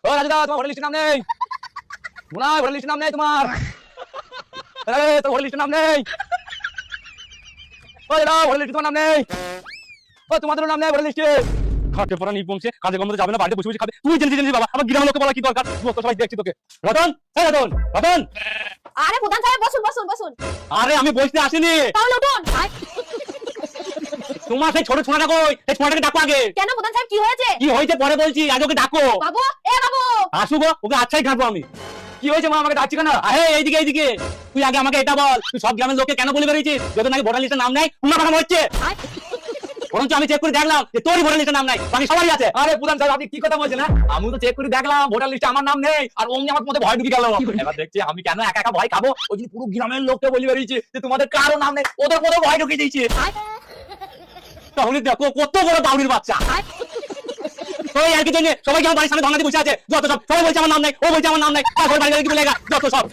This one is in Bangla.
ও রাজুদা, তোমার ভোটার লিস্টের নাম নেই? মনে হয় ভোটার লিস্টের নাম নেই তোমার। তোর ভোটার লিস্টের নাম নেই। ও দাদা, ভোটার লিস্টে তোমার নাম নেই। ও তোমাদের নাম নেই ভোটার লিস্টে। খাটে পড়া নিয়ে পৌঁছে কাজে কর্মতে যাবে না, বাড়িতে বসে বসে খাবে। তুই জেনে বাবা, আমার গ্রামের লোককে বলা কি দরকার? তো সবাই দেখছি তোকে। রতন, এই রতন, রতন। আরে প্রধান সাহেব, বসুন বসুন বসুন। আরে আমি বসতে আসিনি। তাহলে উঠুন। তোমার সেই ছোট ছোঁড়াটা কই? সেই ছোঁড়াটাকে ডাকো আগে। কেন প্রধান সাহেব, কি হয়েছে? কি হয়েছে পরে বলছি, আগে ওকে ডাকো। বাবু, এ বাবু। আসু গো, ওকে আচ্ছাই খাবো আমি। কি হয়েছে মা, আমাকে ডাকছি কেন? আরে এইদিকে এইদিকে। তুই আগে আমাকে এটা বল, তুই সব গ্রামের লোককে কেন বলে বেরিয়েছিস যদি নাকি ভোটার লিস্টের নাম নাই? তোমার কথা হচ্ছে বরঞ্চ আমি চেক করে দেখলাম যে তোরই ভোটার লিস্টের নাম নাই, বাকি সবারই আছে। আরে প্রধান সাহেব, আপনি কি কথা বলছেন? আমি তো চেক করে দেখলাম ভোটার লিস্টে আমার নাম নেই, আর অমনি আমার মধ্যে ভয় ঢুকে গেল। এবার দেখছি আমি কেন একা একা ভয় খাবো, ওই জন্য পুরো গ্রামের লোককে বলে বেরিয়েছি যে তোমাদের কারো নাম নেই, ওদের মধ্যে ভয় ঢুকে দিয়েছে। তাহলে দেখো কত বড় বাউরির বাচ্চা। ওই আর কি জন্য সবাই আমার বাড়ির সামনে ধর্ণা দিয়ে বসে আছে, যত সব সবাই বলছে আমার নাম নাই, ও বলছে আমার নাম নাই, তারপর বাড়ি কি বলে যত সব।